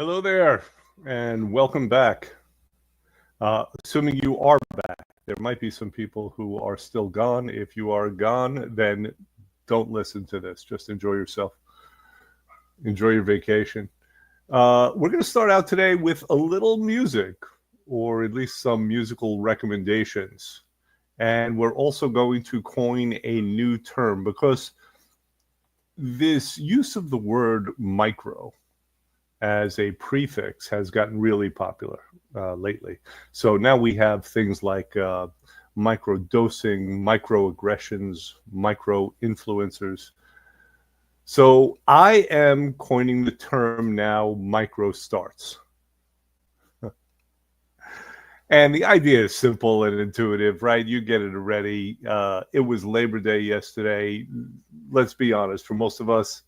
Hello there, and welcome back. Assuming you are back, there might be some people who are still gone. If you are gone, then don't listen to this. Just enjoy yourself, enjoy your vacation. We're going to start out today with a little music, or at least some musical recommendations. And we're also going to coin a new term because this use of the word micro as a prefix has gotten really popular lately. So now we have things like micro dosing, microaggressions, micro influencers. So I am coining the term now micro starts. And the idea is simple and intuitive, right? You get it already. It was Labor Day yesterday. Let's be honest, for most of us,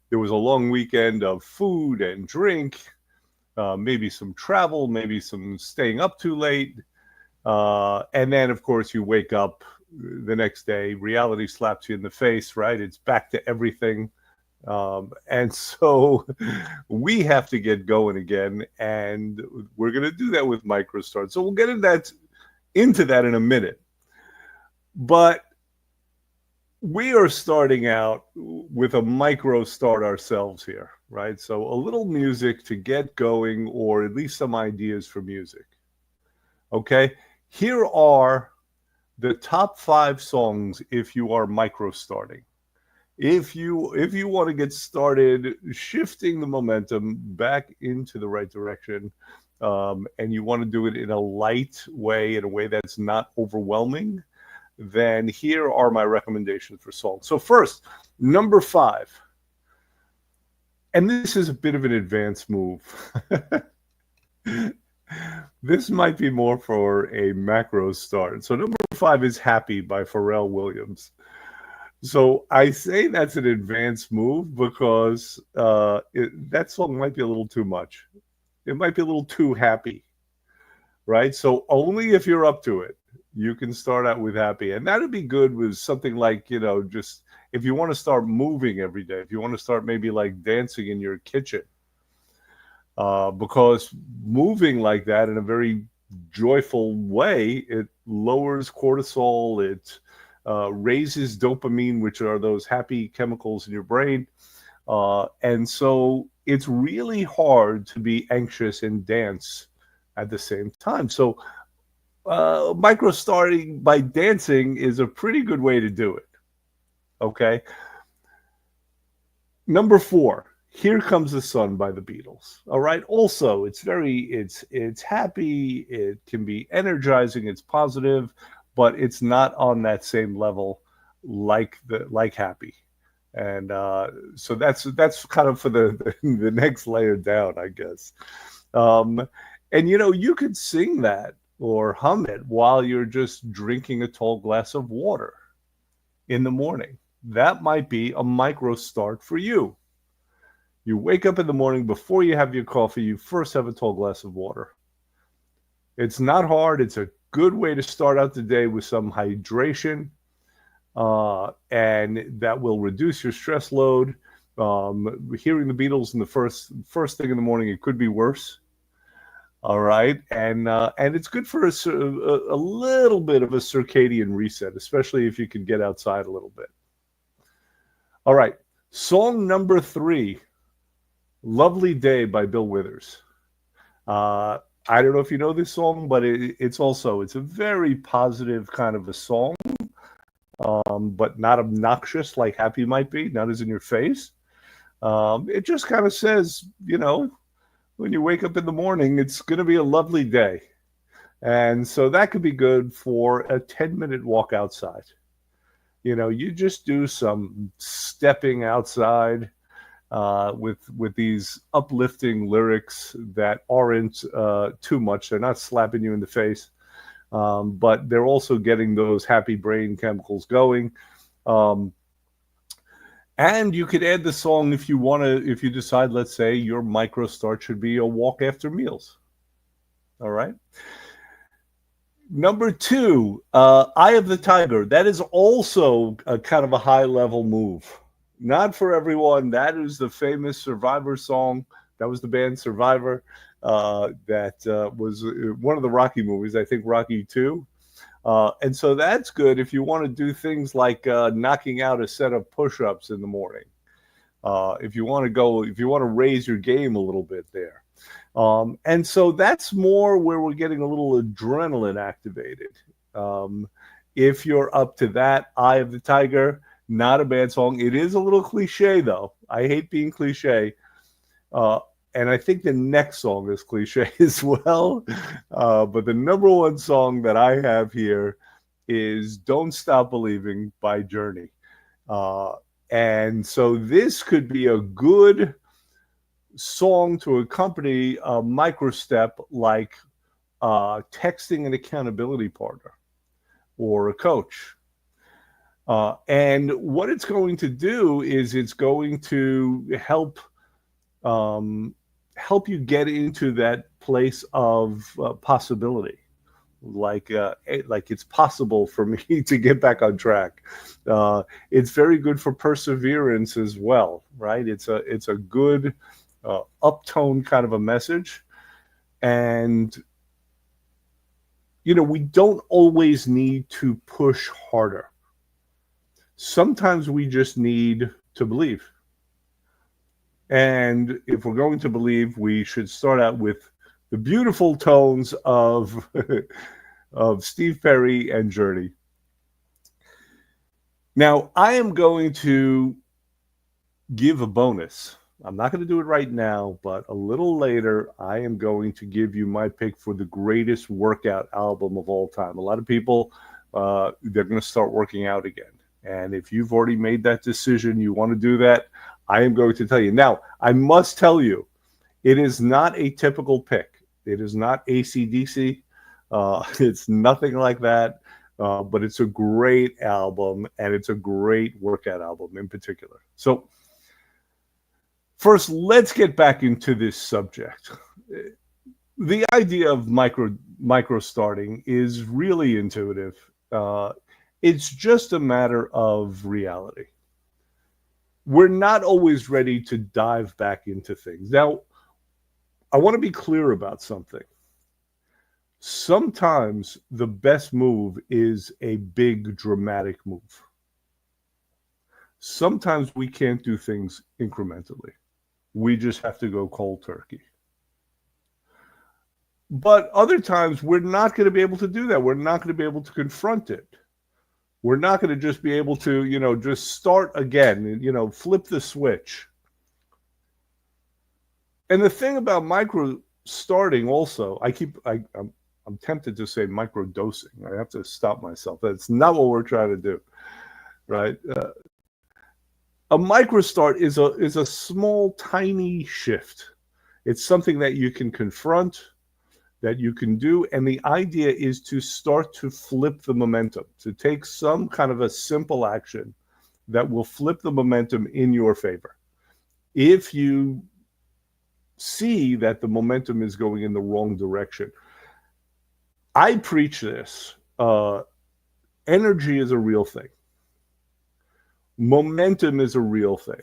there was a long weekend of food and drink, maybe some travel, maybe some staying up too late. And then, of course, you wake up the next day, reality slaps you in the face, right? It's back to everything. And so we have to get going again. And we're going to do that with MicroStart. So we'll get into that in a minute. But we are starting out with a micro start ourselves here, right? So a little music to get going, or at least some ideas for music. Okay, here are the top 5 songs if you are micro starting. If you want to get started shifting the momentum back into the right direction, and you want to do it in a light way, in a way that's not overwhelming, then here are my recommendations for songs. So first, number 5. And this is a bit of an advanced move. This might be more for a macro start. So number 5 is Happy by Pharrell Williams. So I say that's an advanced move because that song might be a little too much. It might be a little too happy, right? So only if you're up to it, you can start out with Happy. And that'd be good with something like, just if you want to start moving every day, if you want to start maybe like dancing in your kitchen, because moving like that in a very joyful way, it lowers cortisol, it raises dopamine, which are those happy chemicals in your brain. And so it's really hard to be anxious and dance at the same time. So micro starting by dancing is a pretty good way to do it. Okay. Number 4, Here Comes the Sun by the Beatles. All right. Also, it's happy. It can be energizing. It's positive, but it's not on that same level like Happy. And so that's kind of for the next layer down, I guess. And you could sing that or hum it while you're just drinking a tall glass of water in the morning. That might be a micro start for you. You wake up in the morning, before you have your coffee, you first have a tall glass of water. It's not hard. It's a good way to start out the day with some hydration, and that will reduce your stress load. Hearing the Beatles in the first thing in the morning, it could be worse. All right, and it's good for a little bit of a circadian reset, especially if you can get outside a little bit. All right, song number 3, Lovely Day by Bill Withers. I don't know if you know this song, but it's a very positive kind of a song, but not obnoxious like Happy might be, not as in your face. It just kind of says, when you wake up in the morning, it's going to be a lovely day. And so that could be good for a 10-minute walk outside. You just do some stepping outside with these uplifting lyrics that aren't too much. They're not slapping you in the face, but they're also getting those happy brain chemicals going. And you could add the song if you decide, let's say, your micro start should be a walk after meals. All right. Number 2, Eye of the Tiger. That is also a kind of a high level move. Not for everyone. That is the famous Survivor song That was the band Survivor. That was one of the Rocky movies, I think Rocky 2. And so that's good if you want to do things like knocking out a set of push-ups in the morning. If you want to raise your game a little bit there. And so that's more where we're getting a little adrenaline activated. If you're up to that, Eye of the Tiger, not a bad song. It is a little cliche, though. I hate being cliche. And I think the next song is cliche as well. But the number one song that I have here is Don't Stop Believing by Journey. And so this could be a good song to accompany a microstep like texting an accountability partner or a coach. And what it's going to do is it's going to help you get into that place of possibility. Like it's possible for me to get back on track. It's very good for perseverance as well, right? It's a good uptone kind of a message. And, we don't always need to push harder. Sometimes we just need to believe. And if we're going to believe, we should start out with the beautiful tones of Steve Perry and Journey. Now, I am going to give a bonus. I'm not going to do it right now, but a little later, I am going to give you my pick for the greatest workout album of all time. A lot of people, they're going to start working out again. And if you've already made that decision, you want to do that, I am going to tell you. Now, I must tell you, it is not a typical pick. It is not AC/DC. It's nothing like that. But it's a great album, and it's a great workout album in particular. So first, let's get back into this subject. The idea of micro starting is really intuitive. It's just a matter of reality. We're not always ready to dive back into things. Now, I want to be clear about something. Sometimes the best move is a big, dramatic move. Sometimes we can't do things incrementally. We just have to go cold turkey. But other times, we're not going to be able to do that. We're not going to be able to confront it. We're not going to just be able to, just start again, flip the switch. And the thing about micro starting also, I'm tempted to say micro dosing. I have to stop myself. That's not what we're trying to do, right? A micro start is a small, tiny shift. It's something that you can confront, that you can do. And the idea is to start to flip the momentum, to take some kind of a simple action that will flip the momentum in your favor. If you see that the momentum is going in the wrong direction, I preach this. Energy is a real thing. Momentum is a real thing.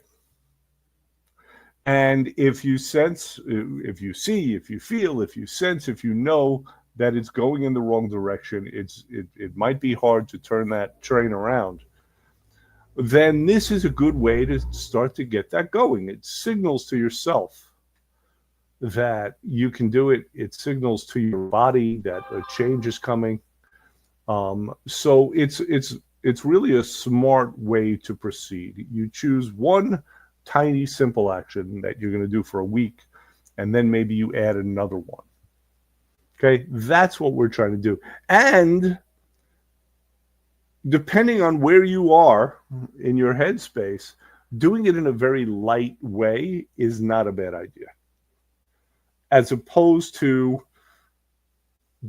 And if you sense, if you see, if you feel, if you sense, if you know that it's going in the wrong direction, it might be hard to turn that train around, then this is a good way to start to get that going. It signals to yourself that you can do it. It signals to your body that a change is coming. So it's really a smart way to proceed. You choose one tiny, simple action that you're going to do for a week, and then maybe you add another one. Okay, that's what we're trying to do. And depending on where you are in your headspace, doing it in a very light way is not a bad idea, as opposed to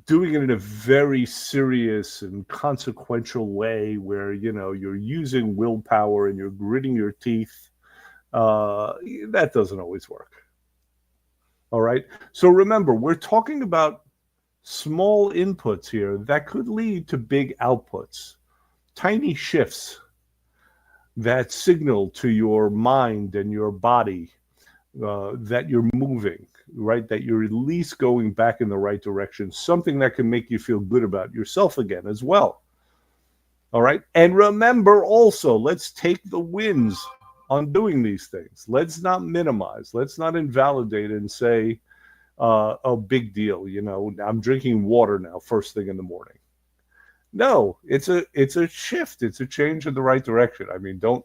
doing it in a very serious and consequential way where, you're using willpower and you're gritting your teeth. That doesn't always work. All right. So remember, we're talking about small inputs here that could lead to big outputs, tiny shifts that signal to your mind and your body that you're moving, right? That you're at least going back in the right direction, something that can make you feel good about yourself again as well. All right. And remember also, let's take the wins on doing these things. Let's not minimize, let's not invalidate and say, a big deal. I'm drinking water now, first thing in the morning. No, it's a shift. It's a change in the right direction. I mean, don't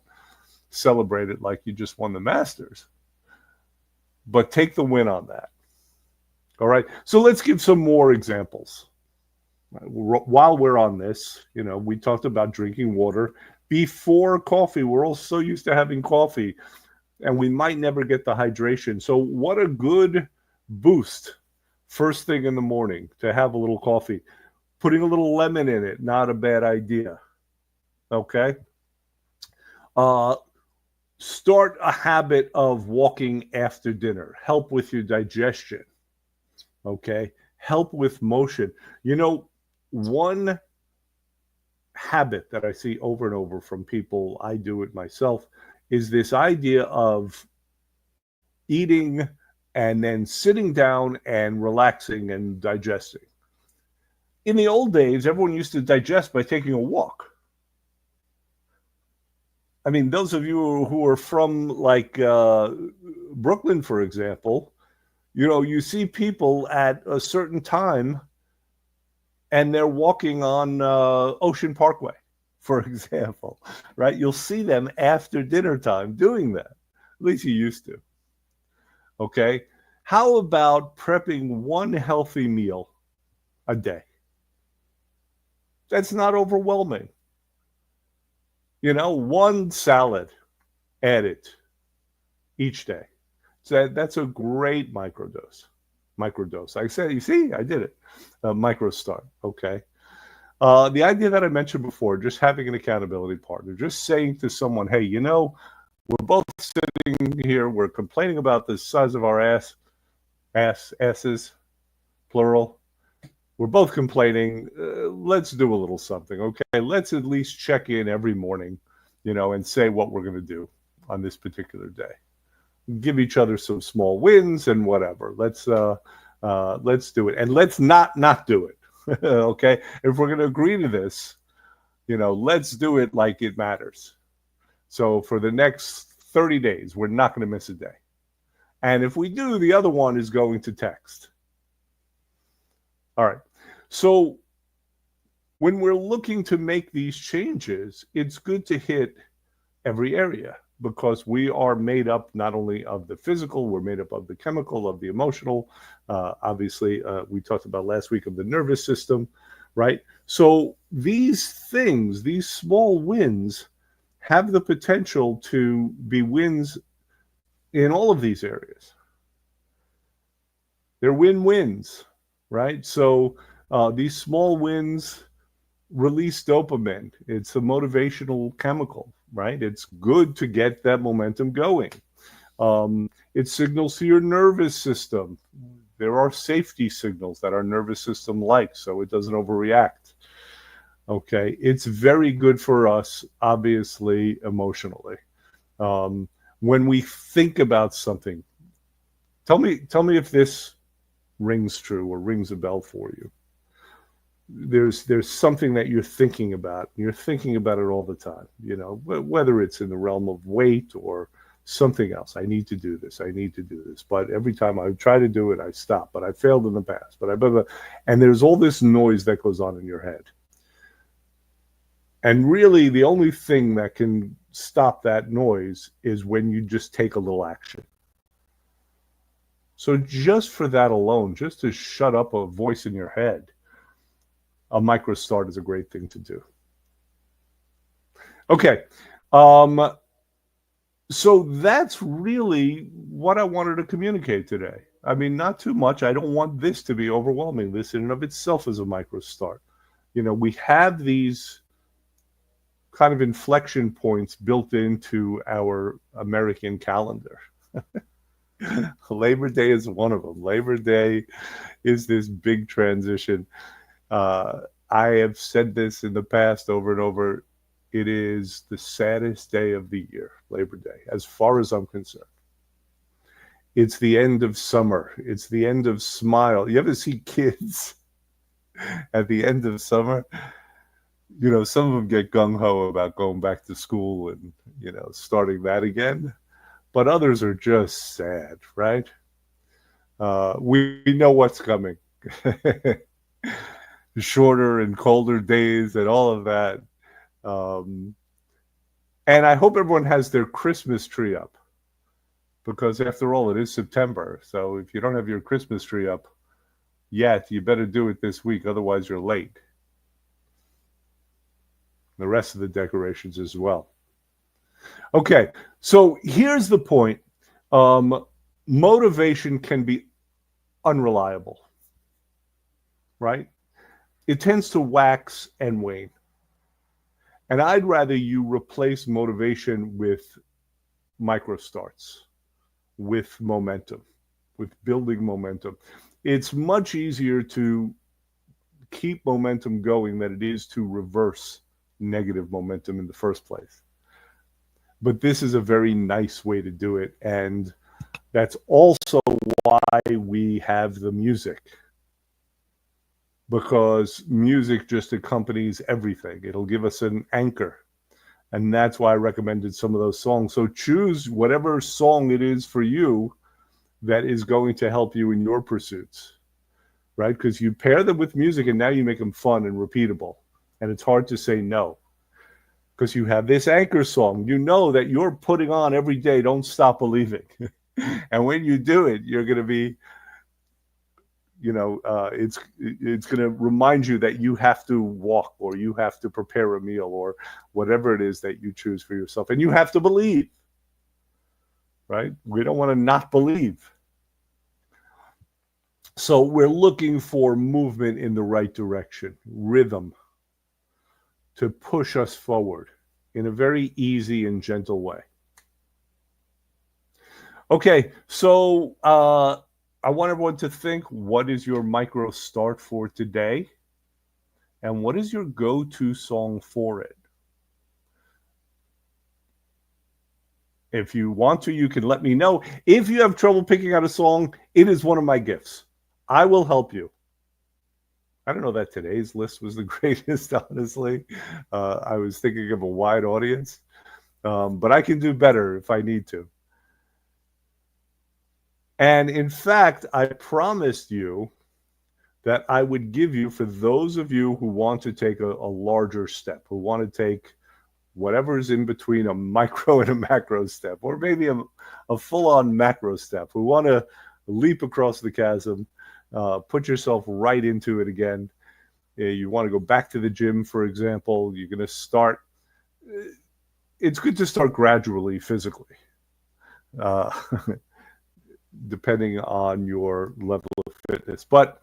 celebrate it like you just won the Masters, but take the win on that. All right. So let's give some more examples. While we're on this, we talked about drinking water before coffee. We're all so used to having coffee, and we might never get the hydration. So what a good boost first thing in the morning to have a little coffee. Putting a little lemon in it, not a bad idea. Okay. Start a habit of walking after dinner. Help with your digestion. Okay. Help with motion. One habit that I see over and over from people, I do it myself, is this idea of eating and then sitting down and relaxing and digesting. In the old days, everyone used to digest by taking a walk. I mean, those of you who are from Brooklyn, for example, you see people at a certain time and they're walking on Ocean Parkway, for example, right? You'll see them after dinner time doing that. At least you used to. Okay. How about prepping one healthy meal a day? That's not overwhelming. One salad added each day. So that's a great microdose. I said, you see, I did it. Micro start. Okay. The idea that I mentioned before, just having an accountability partner, just saying to someone, hey, we're both sitting here, we're complaining about the size of our asses, plural. We're both complaining. Let's do a little something, okay? Let's at least check in every morning, and say what we're going to do on this particular day. Give each other some small wins and whatever. Let's do it, and let's not do it. Okay, if we're going to agree to this, let's do it like it matters. So for the next 30 days, we're not going to miss a day. And if we do, the other one is going to text. All right. So when we're looking to make these changes, it's good to hit every area, because we are made up not only of the physical, we're made up of the chemical, of the emotional. Obviously, we talked about last week of the nervous system, right? So these things, these small wins, have the potential to be wins in all of these areas. They're win-wins, right? So these small wins release dopamine. It's a motivational chemical, right? It's good to get that momentum going. It signals to your nervous system. There are safety signals that our nervous system likes, so it doesn't overreact. Okay, it's very good for us, obviously, emotionally. When we think about something, tell me if this rings true or rings a bell for you. There's something that you're thinking about. You're thinking about it all the time, whether it's in the realm of weight or something else. I need to do this. But every time I try to do it, I stop. But I failed in the past. And there's all this noise that goes on in your head. And really, the only thing that can stop that noise is when you just take a little action. So just for that alone, just to shut up a voice in your head, a micro start is a great thing to do. Okay. So that's really what I wanted to communicate today. I mean, not too much. I don't want this to be overwhelming. This in and of itself is a micro start. We have these kind of inflection points built into our American calendar. Labor Day is one of them. Labor Day is this big transition. I have said this in the past over and over. It is the saddest day of the year, Labor Day, as far as I'm concerned. It's the end of summer. It's the end of smile. You ever see kids at the end of summer? You know, some of them get gung-ho about going back to school and, you know, starting that again. But others are just sad, right? We know what's coming. Shorter and colder days and all of that. And I hope everyone has their Christmas tree up, because after all, it is September. So if you don't have your Christmas tree up yet, you better do it this week. Otherwise, you're late. The rest of the decorations as well. Okay, so here's the point. Motivation can be unreliable, right? It tends to wax and wane. And I'd rather you replace motivation with micro starts, with momentum, with building momentum. It's much easier to keep momentum going than it is to reverse negative momentum in the first place. But this is a very nice way to do it. And that's also why we have the music. Because music just accompanies everything. It'll give us an anchor. And that's why I recommended some of those songs. So choose whatever song it is for you that is going to help you in your pursuits, right? Because you pair them with music and now you make them fun and repeatable. And it's hard to say no. Because you have this anchor song. You know that you're putting on every day, Don't Stop Believing. And when you do it, you're going to be, you know, it's going to remind you that you have to walk, or you have to prepare a meal, or whatever it is that you choose for yourself. And you have to believe, right? We don't want to not believe. So we're looking for movement in the right direction, rhythm, to push us forward in a very easy and gentle way. Okay, so I want everyone to think, what is your micro start for today? And what is your go-to song for it? If you want to, you can let me know. If you have trouble picking out a song, it is one of my gifts. I will help you. I don't know that today's list was the greatest, honestly. I was thinking of a wide audience. But I can do better if I need to. And in fact, I promised you that I would give you, for those of you who want to take a larger step, who want to take whatever is in between a micro and a macro step, or maybe a full-on macro step, who want to leap across the chasm, put yourself right into it again. You want to go back to the gym, for example. You're going to start. It's good to start gradually physically. Depending on your level of fitness. But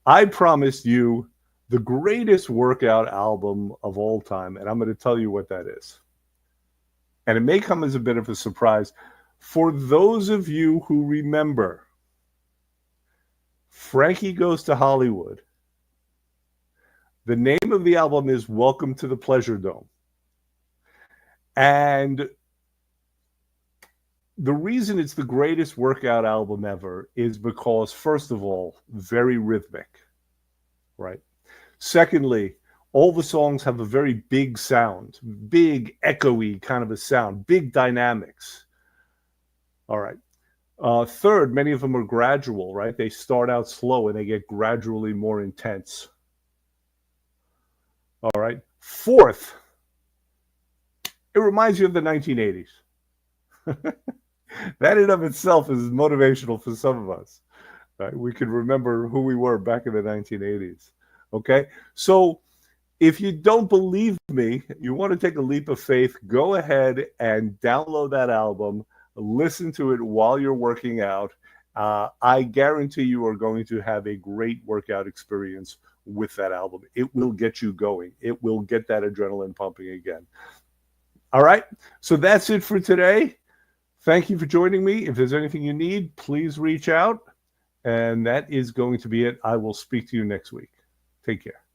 I promised you the greatest workout album of all time, and I'm going to tell you what that is. And it may come as a bit of a surprise. For those of you who remember Frankie Goes to Hollywood, the name of the album is Welcome to the Pleasure Dome. And the reason it's the greatest workout album ever is because, first of all, very rhythmic, right? Secondly, all the songs have a very big sound, big, echoey kind of a sound, big dynamics. All right. Third, many of them are gradual, right? They start out slow and they get gradually more intense. All right. Fourth, it reminds you of the 1980s. That in of itself is motivational for some of us. Right? We can remember who we were back in the 1980s. Okay? So if you don't believe me, you want to take a leap of faith, go ahead and download that album, listen to it while you're working out. I guarantee you are going to have a great workout experience with that album. It will get you going. It will get that adrenaline pumping again. All right? So that's it for today. Thank you for joining me. If there's anything you need, please reach out. And that is going to be it. I will speak to you next week. Take care.